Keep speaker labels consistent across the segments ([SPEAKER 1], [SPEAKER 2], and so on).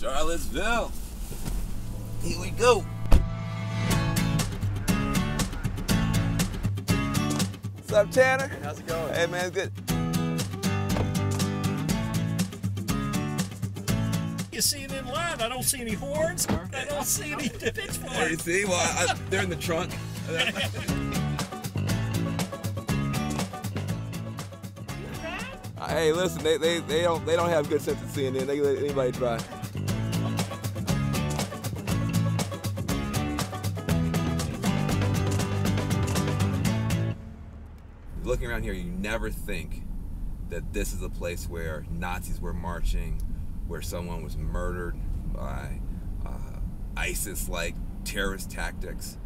[SPEAKER 1] Charlottesville. Here we go. What's up, Tanner?
[SPEAKER 2] Hey, how's it going?
[SPEAKER 1] Hey, man, it's good.
[SPEAKER 3] You see it in line. I don't see any horns. I don't see any pitchforks.
[SPEAKER 1] Hey, see? Well, they're in the trunk. Hey, listen, they don't have good sense of CNN. They let anybody try. Looking around here, you never think that this is a place where Nazis were marching, where someone was murdered by ISIS-like terrorist tactics.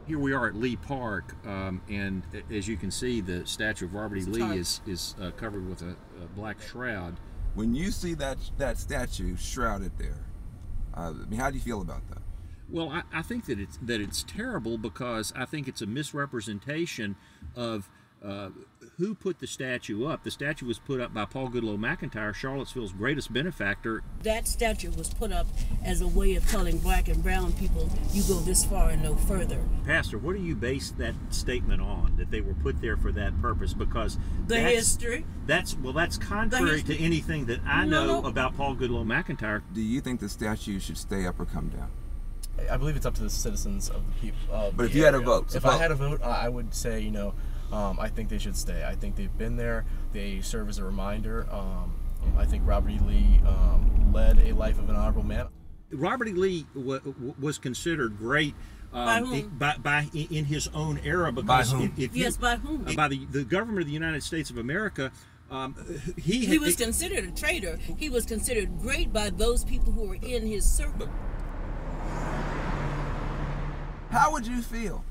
[SPEAKER 3] Here we are at Lee Park, and as you can see, the statue of Robert E. Lee is covered with a black shroud.
[SPEAKER 1] When you see that statue shrouded there, I mean, how do you feel about that?
[SPEAKER 3] Well, I think that it's terrible, because I think it's a misrepresentation of who put the statue up. The statue was put up by Paul Goodloe McIntyre, Charlottesville's greatest benefactor.
[SPEAKER 4] That statue was put up as a way of telling black and brown people, you go this far and no further.
[SPEAKER 3] Pastor, what do you base that statement on, that they were put there for that purpose? Because
[SPEAKER 4] history.
[SPEAKER 3] That's contrary to anything that I know about Paul Goodloe McIntyre.
[SPEAKER 1] Do you think the statue should stay up or come down?
[SPEAKER 2] I believe it's up to the citizens of the people.
[SPEAKER 1] But if you had a vote,
[SPEAKER 2] I had a vote, I would say, I think they should stay. I think they've been there. They serve as a reminder. I think Robert E. Lee led a life of an honorable man.
[SPEAKER 3] Robert E. Lee was considered great
[SPEAKER 4] by whom?
[SPEAKER 3] In his own era, because
[SPEAKER 4] by whom?
[SPEAKER 3] By the government of the United States of America.
[SPEAKER 4] He was considered a traitor. He was considered great by those people who were in his circle.
[SPEAKER 1] How would you feel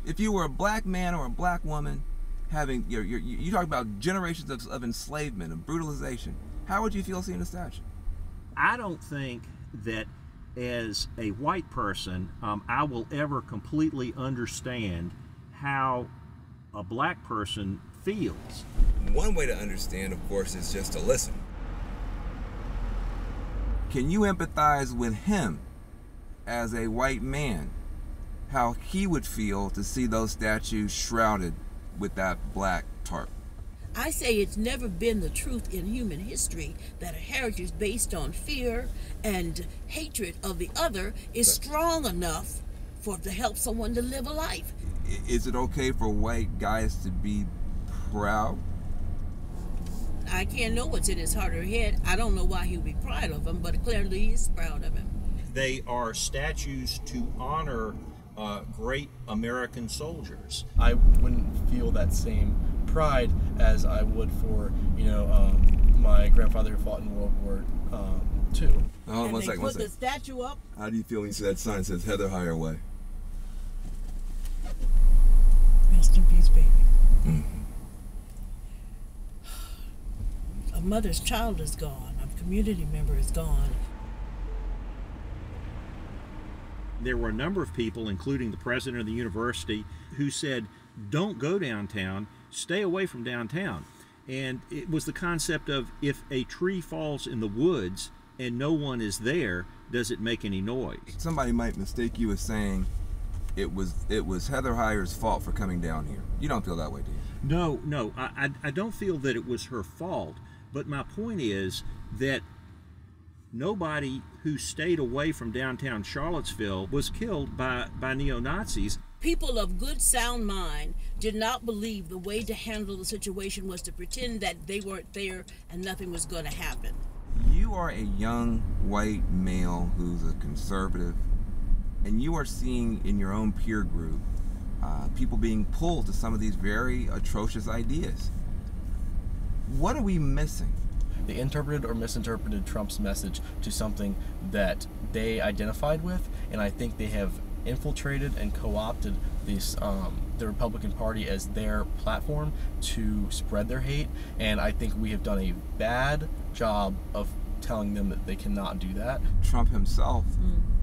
[SPEAKER 1] if you were a black man or a black woman having, you talk about generations of enslavement, of brutalization. How would you feel seeing a statue?
[SPEAKER 3] I don't think that as a white person, I will ever completely understand how a black person feels.
[SPEAKER 1] One way to understand, of course, is just to listen. Can you empathize with him as a white man, how he would feel to see those statues shrouded with that black tarp?
[SPEAKER 4] I say it's never been the truth in human history that a heritage based on fear and hatred of the other is strong enough to help someone to live a life.
[SPEAKER 1] Is it okay for white guys to be proud?
[SPEAKER 4] I can't know what's in his heart or head. I don't know why he would be proud of him, but clearly he's proud of him.
[SPEAKER 3] They are statues to honor great American soldiers.
[SPEAKER 2] I wouldn't feel that same pride as I would for, my grandfather who fought in World War II.
[SPEAKER 1] Oh,
[SPEAKER 4] and
[SPEAKER 1] one
[SPEAKER 4] they
[SPEAKER 1] second.
[SPEAKER 4] put the statue up.
[SPEAKER 1] How do you feel when you see that sign that says Heather Higher Way?
[SPEAKER 4] Rest in peace, baby.
[SPEAKER 1] Mm-hmm.
[SPEAKER 4] A mother's child is gone. A community member is gone.
[SPEAKER 3] There were a number of people, including the president of the university, who said, don't go downtown, stay away from downtown. And it was the concept of, if a tree falls in the woods and no one is there, does it make any noise?
[SPEAKER 1] Somebody might mistake you as saying it was Heather Heyer's fault for coming down here. You don't feel that way, do you?
[SPEAKER 3] No, I don't feel that it was her fault. But my point is that nobody who stayed away from downtown Charlottesville was killed by neo-Nazis.
[SPEAKER 4] People of good sound mind did not believe the way to handle the situation was to pretend that they weren't there and nothing was going to happen.
[SPEAKER 1] You are a young white male who's a conservative, and you are seeing in your own peer group people being pulled to some of these very atrocious ideas. What are we missing?
[SPEAKER 2] They interpreted or misinterpreted Trump's message to something that they identified with, and I think they have infiltrated and co-opted the Republican Party as their platform to spread their hate, and I think we have done a bad job of telling them that they cannot do that.
[SPEAKER 1] Trump himself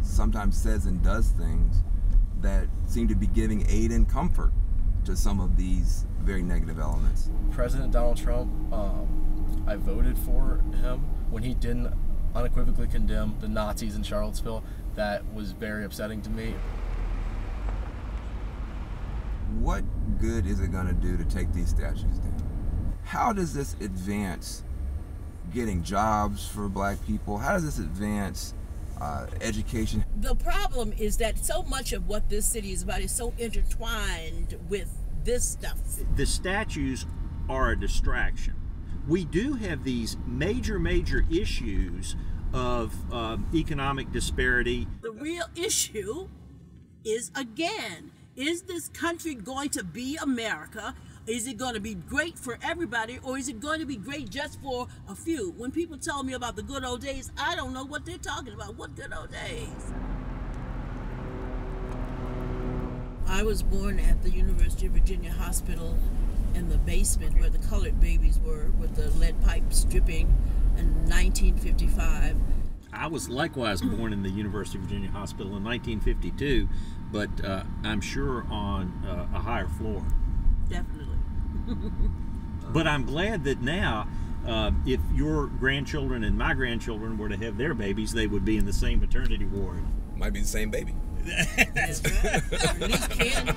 [SPEAKER 1] sometimes says and does things that seem to be giving aid and comfort to some of these very negative elements.
[SPEAKER 2] President Donald Trump I voted for him when he didn't unequivocally condemn the Nazis in Charlottesville. That was very upsetting to me.
[SPEAKER 1] What good is it going to do to take these statues down? How does this advance getting jobs for black people? How does this advance education?
[SPEAKER 4] The problem is that so much of what this city is about is so intertwined with this stuff.
[SPEAKER 3] The statues are a distraction. We do have these major issues of economic disparity.
[SPEAKER 4] The real issue is, again, is this country going to be America? Is it going to be great for everybody, or is it going to be great just for a few? When people tell me about the good old days, I don't know what they're talking about. What good old days? I was born at the University of Virginia Hospital in the basement where the colored babies were, with the lead pipes dripping in 1955.
[SPEAKER 3] I was likewise born in the University of Virginia Hospital in 1952, but I'm sure on a higher floor.
[SPEAKER 4] Definitely.
[SPEAKER 3] But I'm glad that now, if your grandchildren and my grandchildren were to have their babies, they would be in the same maternity ward.
[SPEAKER 1] Might be the same baby.
[SPEAKER 4] That's right. At least Ken.